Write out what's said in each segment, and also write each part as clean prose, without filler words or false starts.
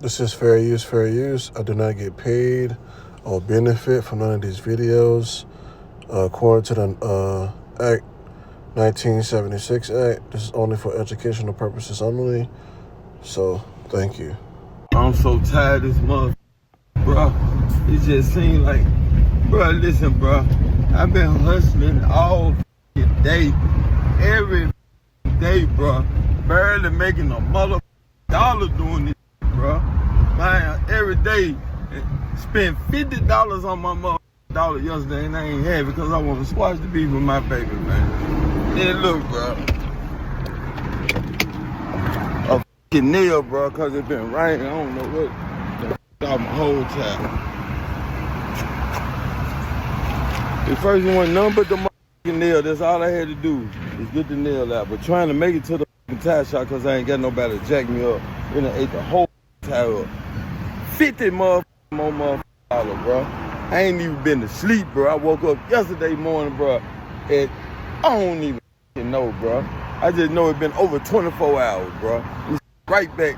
This is fair use, fair use. I do not get paid or benefit from none of these videos. According to the Act 1976 Act, this is only for educational purposes only. So, thank you. I'm so tired of this mother, bro. It just seems like, bro, listen, bro. I've been hustling all day, every day, bro. Barely making a mother dollar doing this, bro. Man, every day, spent $50 on my mother dollar yesterday, and I ain't had it because I want to squash the beef with my baby, man. Then look, bro. A fucking nail, bro, because it been raining. I don't know what the out my whole time. The first one, nothing but the motherfucking nail. That's all I had to do is get the nail out. But trying to make it to the tire shop because I ain't got nobody to jack me up. Then I ate the whole tire up. 50 motherfucking more motherfucking dollar, bro. I ain't even been to sleep, bro. I woke up yesterday morning, bro, and I don't even know, bro. I just know it's been over 24 hours, bro. It's right back.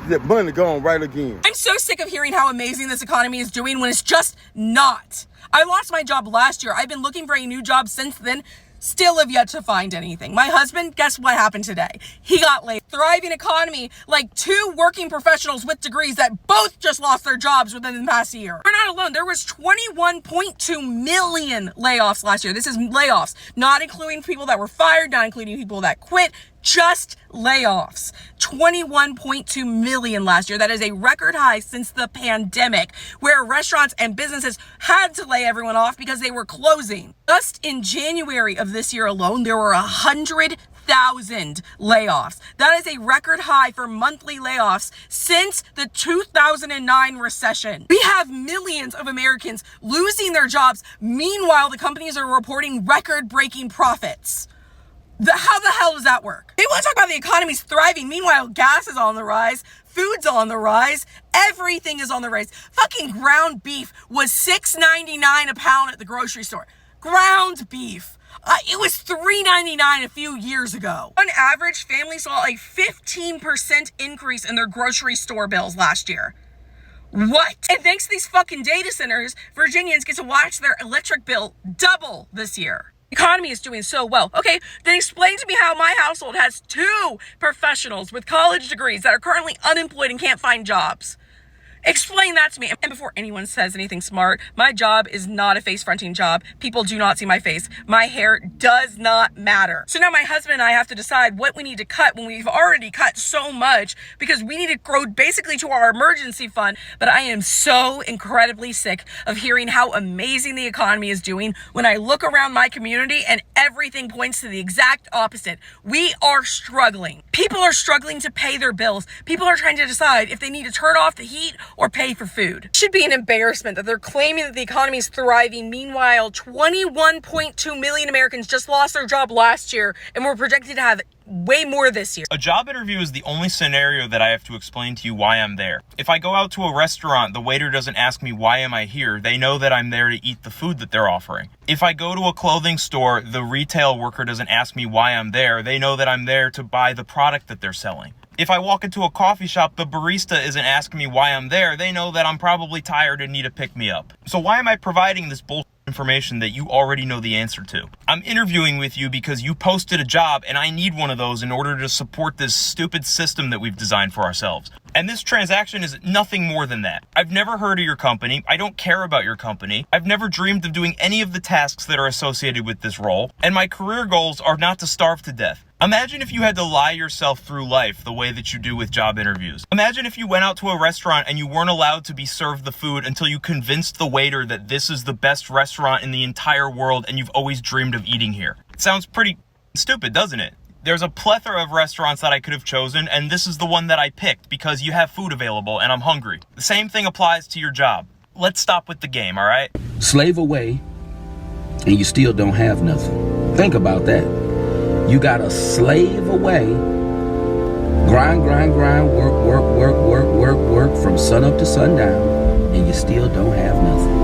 That money gone right again. I'm so sick of hearing how amazing this economy is doing when it's just not. I lost my job last year. I've been looking for a new job since then. Still have yet to find anything. My husband, guess what happened today? He got laid. Thriving economy, like 2 working professionals with degrees that both just lost their jobs within the past year. We're not alone. There was 21.2 million layoffs last year. This is layoffs, not including people that were fired, not including people that quit, just layoffs. 21.2 million last year. That is a record high since the pandemic, where restaurants and businesses had to lay everyone off because they were closing. Just in January of this year alone, there were 100,000 layoffs. That is a record high for monthly layoffs since the 2009 recession. We have millions of Americans losing their jobs. Meanwhile, the companies are reporting record-breaking profits. How the hell does that work? They want to talk about the economy's thriving. Meanwhile, gas is on the rise. Food's on the rise. Everything is on the rise. Fucking ground beef was $6.99 a pound at the grocery store. Ground beef. It was $3.99 a few years ago. On average, families saw a 15% increase in their grocery store bills last year. What? And thanks to these fucking data centers, Virginians get to watch their electric bill double this year. Economy is doing so well. Okay, then explain to me how my household has 2 professionals with college degrees that are currently unemployed and can't find jobs. Explain that to me. And before anyone says anything smart, my job is not a face-fronting job. People do not see my face. My hair does not matter. So now my husband and I have to decide what we need to cut when we've already cut so much because we need to grow basically to our emergency fund. But I am so incredibly sick of hearing how amazing the economy is doing when I look around my community and everything points to the exact opposite. We are struggling. People are struggling to pay their bills. People are trying to decide if they need to turn off the heat or pay for food. It should be an embarrassment that they're claiming that the economy is thriving. Meanwhile, 21.2 million Americans just lost their job last year and we're projected to have way more this year. A job interview is the only scenario that I have to explain to you why I'm there. If I go out to a restaurant, the waiter doesn't ask me why am I here. They know that I'm there to eat the food that they're offering. If I go to a clothing store, the retail worker doesn't ask me why I'm there. They know that I'm there to buy the product that they're selling. If I walk into a coffee shop, the barista isn't asking me why I'm there. They know that I'm probably tired and need to pick me up. So why am I providing this bullshit information that you already know the answer to? I'm interviewing with you because you posted a job and I need one of those in order to support this stupid system that we've designed for ourselves. And this transaction is nothing more than that. I've never heard of your company. I don't care about your company. I've never dreamed of doing any of the tasks that are associated with this role. And my career goals are not to starve to death. Imagine if you had to lie yourself through life the way that you do with job interviews. Imagine if you went out to a restaurant and you weren't allowed to be served the food until you convinced the waiter that this is the best restaurant in the entire world and you've always dreamed of eating here. It sounds pretty stupid, doesn't it? There's a plethora of restaurants that I could have chosen, and this is the one that I picked because you have food available and I'm hungry. The same thing applies to your job. Let's stop with the game, all right? Slave away, and you still don't have nothing. Think about that. You got to slave away, grind, work from sun up to sundown, and you still don't have nothing.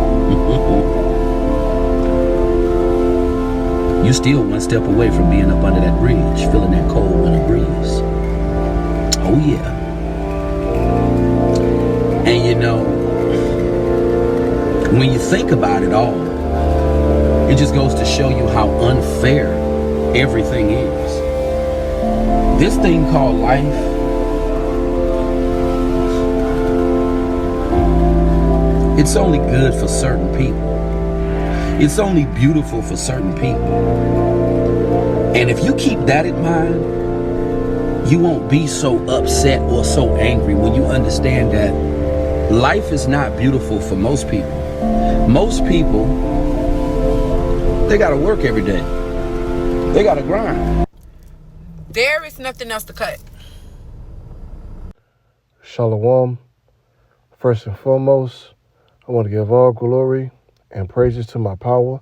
You still one step away from being up under that bridge, feeling that cold winter breeze. Oh yeah. know, when you think about it all, it just goes to show you how unfair everything is. This thing called life, it's only good for certain people. It's only beautiful for certain people. And if you keep that in mind, you won't be so upset or so angry when you understand that life is not beautiful for most people. Most people, they gotta work every day. They gotta grind. There is nothing else to cut. Shalom. First and foremost, I want to give all glory and praises to my power,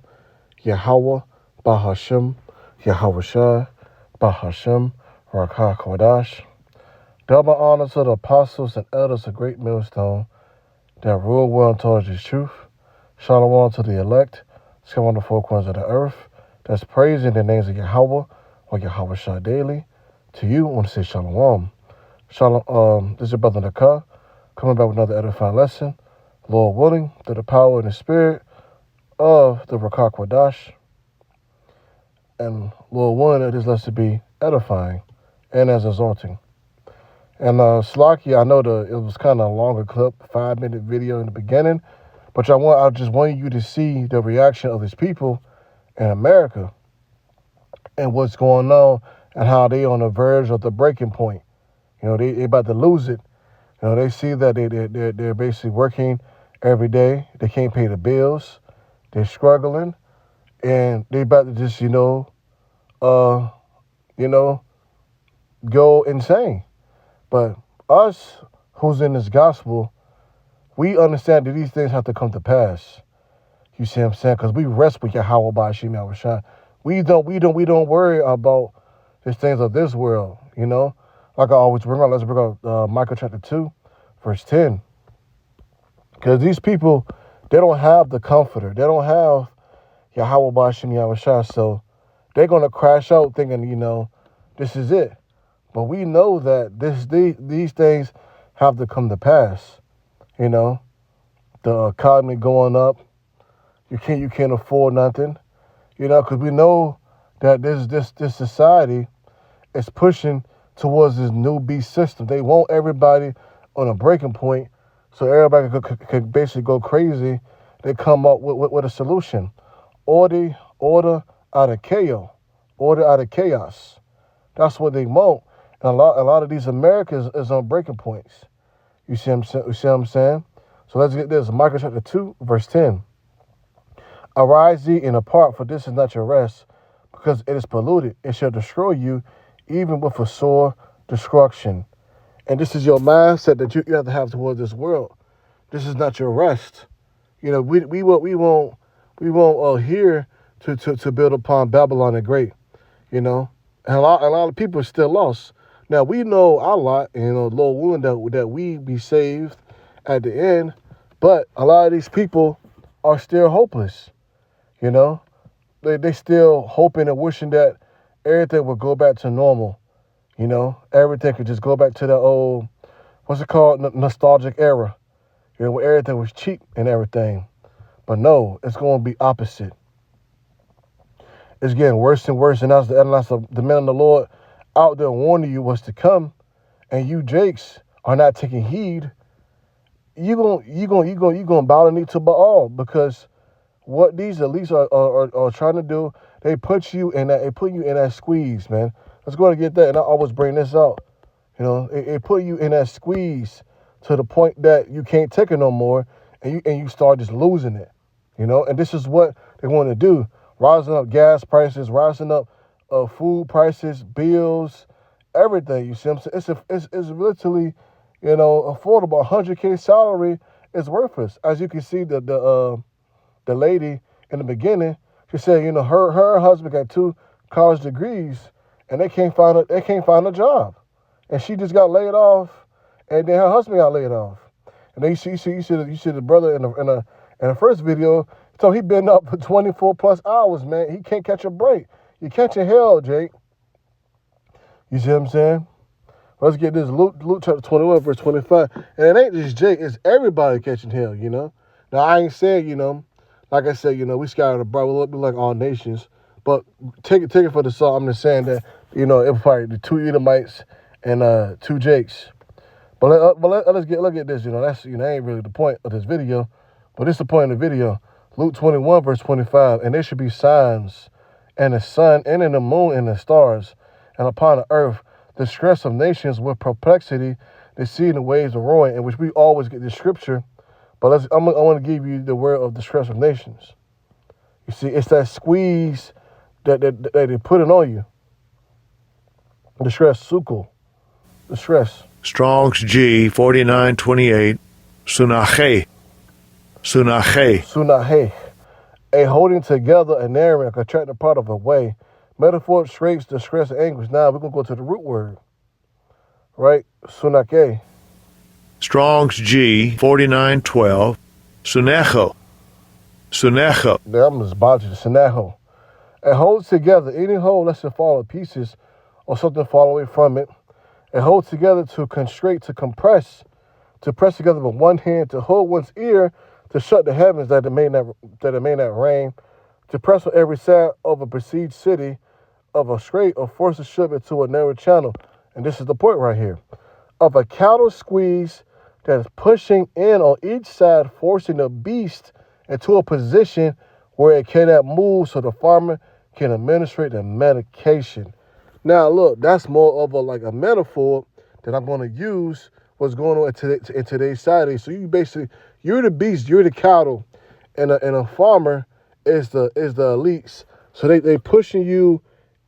Yahweh, Bahashem, Yahweh Shai, Bahashem, Rakah Kodash. Double honor to the apostles and elders of Great Millstone that rule well and told His truth. Shalom to the elect, scattered on the four corners of the earth, that's praising the names of Yahweh or Yahweh Shai daily. To you, I want to say Shalom. Shalom. This is your brother Nakah, coming back with another edifying lesson. Lord willing, through the power and the spirit of the Rakah Kodash. And Lord willing, that this lesson be edifying and as exalting. And Slaki, I know it was kind of a longer clip, 5-minute video in the beginning, but I just want you to see the reaction of these people in America and what's going on and how they on the verge of the breaking point. You know, they about to lose it. You know, they see that they're basically working every day. They can't pay the bills. They're struggling, and they about to just go insane. But us who's in this gospel, we understand that these things have to come to pass. You see what I'm saying? Because we rest with Yahweh Ba'ashim Yahweh Shai. We don't worry about the things of this world, you know? Like I always bring up, let's bring up Micah chapter 2, verse 10. Because these people, they don't have the comforter. They don't have Yahweh Ba'ashim Yahweh Shai. So they're going to crash out thinking, this is it. But we know that these things have to come to pass. The economy going up. You can't afford nothing. Because we know that this society is pushing towards this new beast system. They want everybody on a breaking point, so everybody could basically go crazy. They come up with a solution. Order out of chaos. Order out of chaos. That's what they want. And a lot of these Americans is on breaking points. You see what I'm saying? So let's get this. Micah chapter 2, verse 10. Arise ye and depart, for this is not your rest, because it is polluted. It shall destroy you, even with a sore destruction. And this is your mindset that you have to have towards this world. This is not your rest. We won't here to build upon Babylon the Great. And a lot of people are still lost. Now we know our lot, Lord willing, that we be saved at the end, but a lot of these people are still hopeless. They still hoping and wishing that everything would go back to normal. Everything could just go back to the old, what's it called, nostalgic era, where everything was cheap and everything. But no, it's going to be opposite. It's getting worse and worse, and that's the man of the Lord out there warning you what's to come, and you Jakes are not taking heed. You gonna bow the knee to Baal, because what these elites are trying to do, they put you in that squeeze, man. Let's go and get that, and I always bring this out. It put you in that squeeze to the point that you can't take it no more, and you start just losing it. And this is what they want to do. Rising up gas prices, rising up food prices, bills, everything. You see what I'm saying? It's literally, affordable. 100K salary is worthless. As you can see, the lady in the beginning, she said, her husband got 2 college degrees, and they can't find a job, and she just got laid off, and then her husband got laid off, and then you see the brother in the first video. So he been up for 24 plus hours, man. He can't catch a break. You catching hell, Jake. You see what I'm saying? Let's get this. Luke chapter 21, verse 25. And it ain't just Jake, it's everybody catching hell, you know. Now, I ain't saying, you know, like I said, you know, we scattered abroad. We'll be like all nations. But take it for the salt. I'm just saying that, you know, it was probably the 2 Edomites and 2 Jakes. But let's look at this, you know. That's, you know, ain't really the point of this video. But it's the point of the video. Luke 21, verse 25. And there should be signs in the sun and in the moon and the stars, and upon the earth the stress of nations with perplexity, the sea and the waves of ruin, in which we always get this scripture. But I want to give you the word of the stress of nations. You see, it's that squeeze that they put it on you. The stress, sukul, the stress. Strong's G 4928, Sunache. Sunahe. A holding together, a narrowing, a contracting part of a way. Metaphor, straits, distress, and anguish. Now we're going to go to the root word. Right? Sunake. Strong's G 4912, Sunecho. Now I'm just about you. Sunecho. It holds together. Any hold lets it fall to pieces or something fall away from it. It holds together to constrict, to compress, to press together with one hand, to hold one's ear, to shut the heavens that it may not rain, to press on every side of a besieged city, of a strait, or force a ship into a narrow channel. And this is the point right here. Of a cattle squeeze that is pushing in on each side, forcing the beast into a position where it cannot move so the farmer can administrate the medication. Now, look, that's more of a metaphor that I'm going to use what's going on in today's society. So you're the beast, you're the cattle, and a farmer is the elites. So they pushing you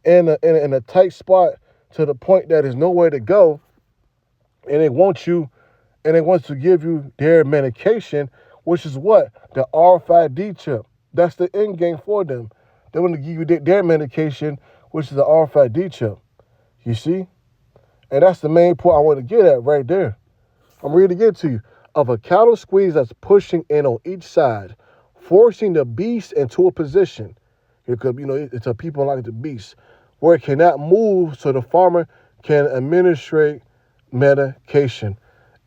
in a tight spot to the point that there's nowhere to go, and they want to give you their medication, which is what? The RFID chip. That's the end game for them. They want to give you their medication, which is the RFID chip. You see? And that's the main point I want to get at right there. I'm ready to get to you. Of a cattle squeeze that's pushing in on each side, forcing the beast into a position. Because, you know, it's a people like the beast, where it cannot move so the farmer can administrate medication.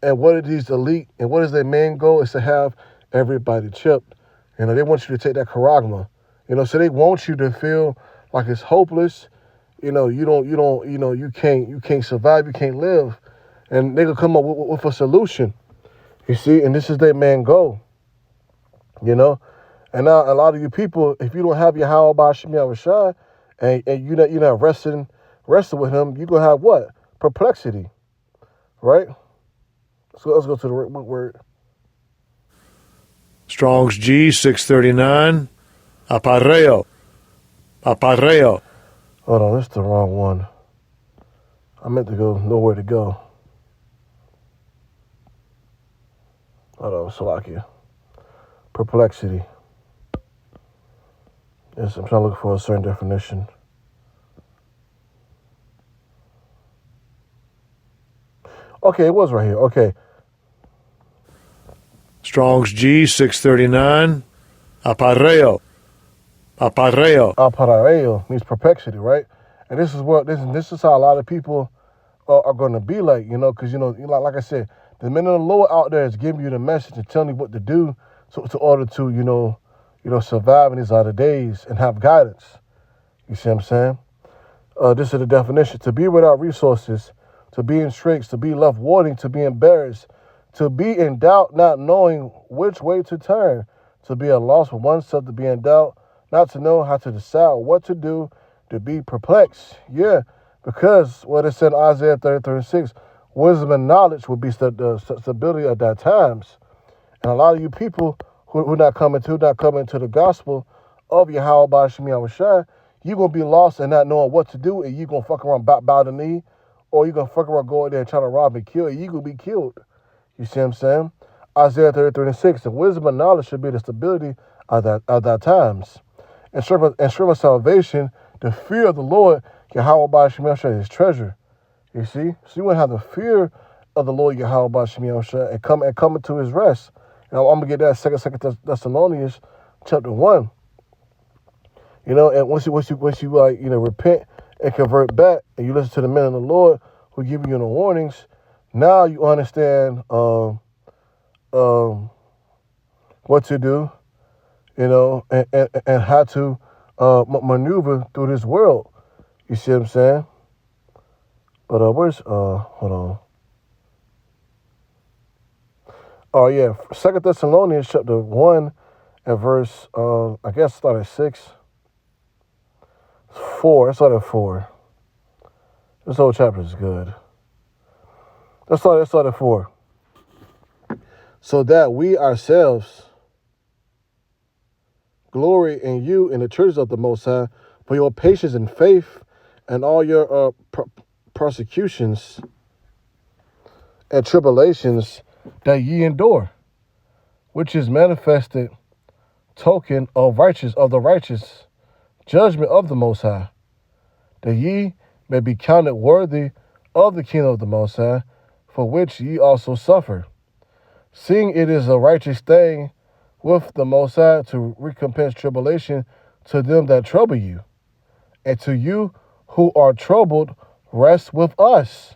And what are these elite, and what is their main goal is to have everybody chipped. You know, they want you to take that charagma. You know, so they want you to feel like it's hopeless. You know, you can't survive, you can't live. And they could come up with a solution. You see, and this is their main goal. You know? And now a lot of you people, if you don't have your Yahweh Ba'Shem Yahushua, and you're not wrestling with him, you're gonna have what? Perplexity. Right? So let's go to the root word. Strong's G 639, Apareo. Hold on, that's the wrong one. I meant to go nowhere to go. Hold on, Salakia. Perplexity. Yes, I'm trying to look for a certain definition. Okay, it was right here. Okay. Strong's G 639, Apareo. Apareo means perplexity, right? And this is how a lot of people are going to be like, you know, because, you know, like I said, the men of the Lord out there is giving you the message and telling you what to do to order to, you know, survive in these other days and have guidance. You see what I'm saying? This is the definition: to be without resources, to be in straits, to be left wanting, to be embarrassed, to be in doubt, not knowing which way to turn, to be at loss for oneself, to be in doubt, not to know how to decide what to do, to be perplexed. Yeah, because what it said in Isaiah 30:36, wisdom and knowledge will be the stability at that times. And a lot of you people who not coming to the gospel of Yahweh Ba'Shem Yahushua, you're going to be lost and not knowing what to do, and you're going to fuck around bow the knee, or you're going to fuck around go out there and try to rob and kill, and you're going to be killed. You see what I'm saying? Isaiah 30:36, the wisdom and knowledge should be the stability of that times. And serve of salvation, the fear of the Lord, Yahweh Ba'Shem Yahushua is his treasure. You see? So you want to have the fear of the Lord Yahweh Ba'Shem Yahushua and come into his rest. And I'm going to get that Second Thessalonians chapter 1. You know, and once you repent and convert back, and you listen to the men of the Lord who giving you the warnings, now you understand what to do, and how to maneuver through this world. You see what I'm saying? But where's hold on. Oh yeah, 2 Thessalonians chapter 1 and verse I guess start at 6. 4. Let's start at 4. This whole chapter is good. Let's start at 4. So that we ourselves glory in you in the churches of the Most High for your patience and faith and all your persecutions and tribulations that ye endure, which is manifested token of the righteous judgment of the Most High, that ye may be counted worthy of the kingdom of the Most High, for which ye also suffer, seeing it is a righteous thing with the Most High to recompense tribulation to them that trouble you, and to you who are troubled rest with us,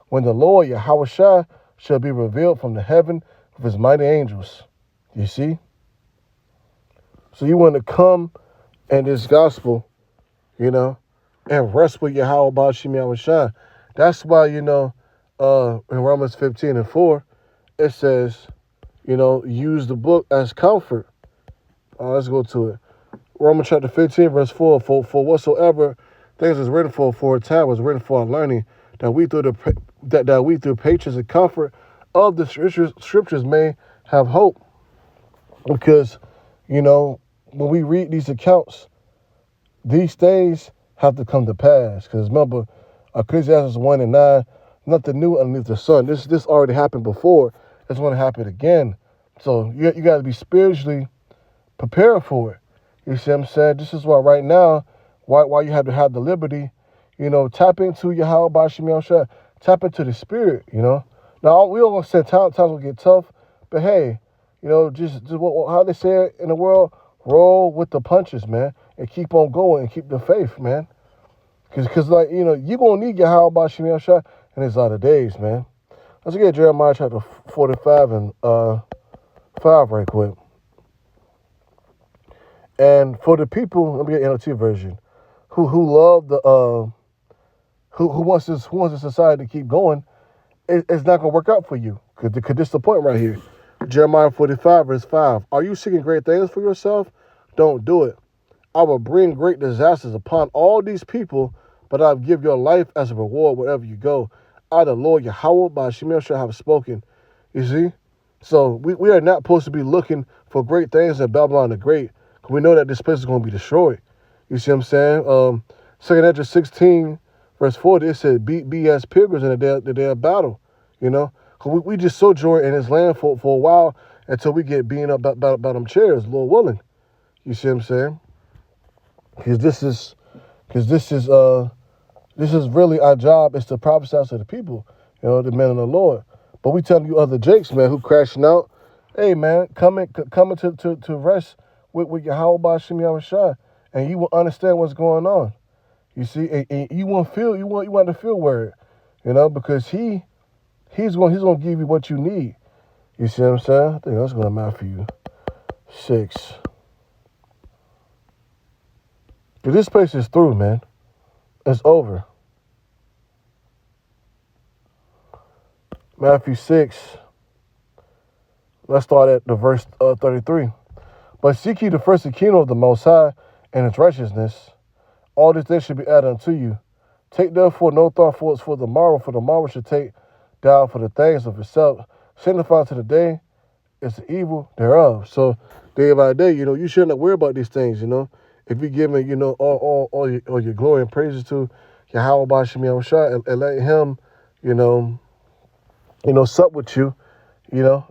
when the Lord Yahushua shall be revealed from the heaven with his mighty angels. You see? So you want to come in this gospel, and rest with Yahweh Bashim Yahushua. That's why, in Romans 15 and 4, it says, use the book as comfort. Let's go to it. Romans chapter 15, verse 4, for whatsoever things is written for a time was written for our learning, that we through patience and comfort of the scriptures may have hope. Because, when we read these accounts, these things have to come to pass. Because remember, Ecclesiastes 1 and 9, nothing new underneath the sun. This already happened before. It's going to happen again. So you got to be spiritually prepared for it. You see what I'm saying? This is why right now, why you have to have the liberty, tap into Yahweh Bashim Yahushua, tap into the spirit, Now, we don't want to say times will get tough, but hey, just how they say it in the world, roll with the punches, man, and keep on going and keep the faith, man. Because you're going to need Yahweh Bashim Yahushua in these other days, man. Let's get Jeremiah chapter 45 and 5 right quick. And for the people, let me get NLT version, who love the who wants this society to keep going, it's not gonna work out for you. Cause this is the point right here. Jeremiah 45 verse 5. Are you seeking great things for yourself? Don't do it. I will bring great disasters upon all these people, but I'll give your life as a reward wherever you go. I, the Lord Yahweh by Shemir shall have spoken. You see? So we are not supposed to be looking for great things in Babylon the Great. We know that this place is going to be destroyed. You see what I'm saying? 2 Ezra 16, verse 40, it said, be as pilgrims in the day of battle. We just sojourn in this land for a while until we get beaten up by them chairs, Lord willing. You see what I'm saying? Because this is really our job, is to prophesy to the people, the men of the Lord. But we telling you other jakes, man, who crashing out, hey man, coming to rest with Yahweh Bashim Yahushua, and you will understand what's going on. You see, and you want to feel word, because he's going to give you what you need. You see what I'm saying? I think that's going to Matthew 6. But this place is through, man. It's over. Matthew 6. Let's start at the verse 33. But seek ye the first the kingdom of the Most High and its righteousness. All these things should be added unto you. Take therefore no thought for the morrow should take down for the things of itself. Signify to the day is the evil thereof. So day by day, you shouldn't worry about these things, If you're giving, all your glory and praises to Yahweh Bashim Yahushua and let him, sup with you, you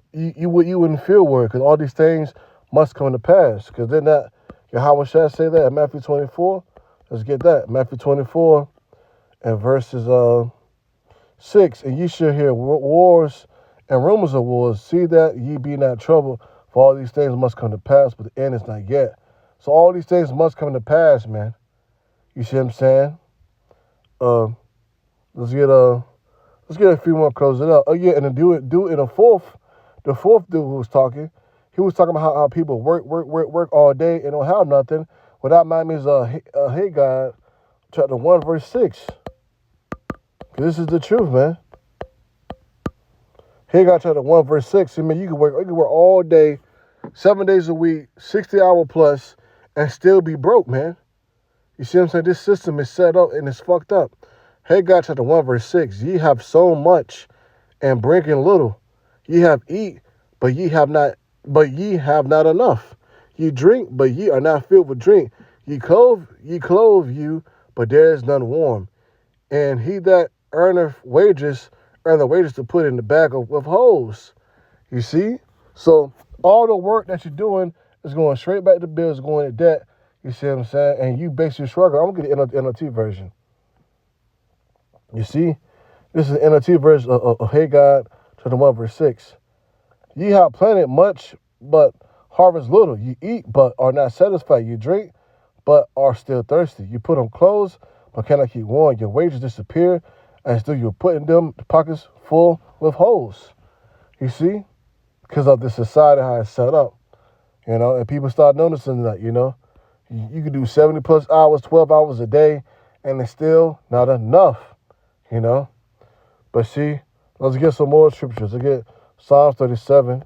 wouldn't feel worried, because all these things must come to pass. Because then that Yahweh shall say that in Matthew 24. Let's get that. Matthew 24 and verses 6. And ye shall hear wars and rumors of wars. See that ye be not troubled, for all these things must come to pass, but the end is not yet. So all these things must come to pass, man. You see what I'm saying? Let's get Let's get a few more, close it up. Oh yeah, and then do it in the fourth dude who was talking, he was talking about how people work all day and don't have nothing. Well, that reminds me is Haggai chapter 1 verse 6. This is the truth, man. Haggai chapter 1 verse 6. I mean, you can work all day, 7 days a week, 60-hour plus, and still be broke, man. You see what I'm saying? This system is set up and it's fucked up. Haggai chapter 1 verse 6. Ye have so much and bringing little. Ye have eat, but ye have not enough. Ye drink, but ye are not filled with drink. Ye clothe you, but there is none warm. And he that earneth wages, earn the wages to put in the bag of holes. You see? So all the work that you're doing is going straight back to bills, going to debt. You see what I'm saying? And you basically struggle. I'm going to get the NLT version. You see? This is the NLT version of Haggai chapter 1 verse 6. Ye have planted much, but harvest little. You eat, but are not satisfied. You drink, but are still thirsty. You put on clothes, but cannot keep warm. Your wages disappear, and still you're putting them pockets full with holes. You see? Because of the society, how it's set up. You know, and people start noticing that, you know. You can do 70 plus hours, 12 hours a day, and it's still not enough, you know. But see, let's get some more scriptures. Let's get Psalms 37,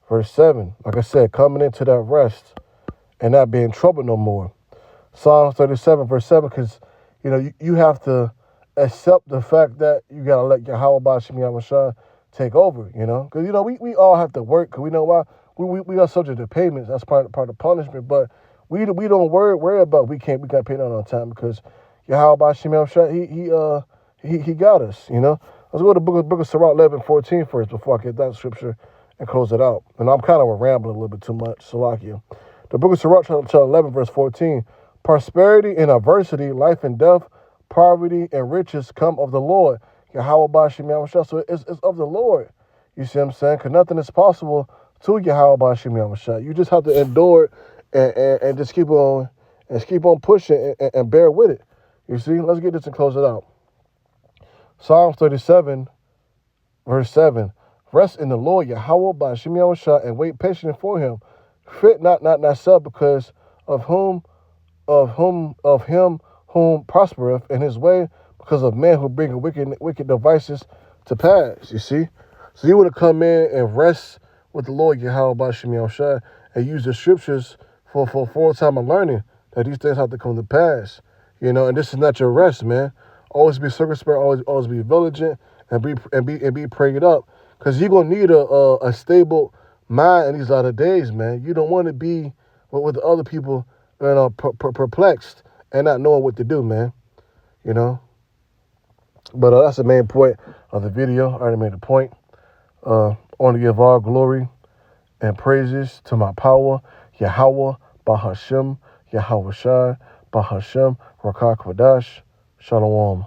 verse 7. Like I said, coming into that rest and not being troubled no more. Psalms 37, verse 7, because, you know, you have to accept the fact that you got to let Yahweh B'Shem Yahushua take over, you know. Because, you know, we all have to work, because we know why. We are subject to payments. That's part of the punishment. But we don't worry about we got paid on time, because Yahweh B'Shem Yahushua, he got us, you know. Let's go to the book of Sirach 11:14 first before I get that scripture and close it out. And I'm kind of rambling a little bit too much, Salakia. The book of Sirach chapter 11 verse 14. Prosperity and adversity, life and death, poverty and riches come of the Lord. Yahweh B'Shem Yahushua. So it's of the Lord. You see what I'm saying? Because nothing is possible to Yahweh B'Shem Yahushua. You just have to endure it and just keep on pushing and bear with it. You see? Let's get this and close it out. Psalms 37, verse 7. Rest in the Lord, Yahweh B'Shem Yahushua, and wait patiently for him. Fret not thyself because of him whom prospereth in his way, because of men who bring wicked devices to pass. You see? So you want to come in and rest with the Lord, Yahweh B'Shem Yahushua, and use the scriptures for full-time of learning that these things have to come to pass. You know, and this is not your rest, man. Always be circumspect, always be vigilant, and be prayed up, because you're gonna need a stable mind in these latter days, man. You don't want to be with the other people, you know, perplexed and not knowing what to do, man. You know. But that's the main point of the video. I already made the point. I want to give all glory and praises to my power, Yahweh B'Hashem, Yahweh Shai, B'Hashem, Rakah Kwadash, Shalom.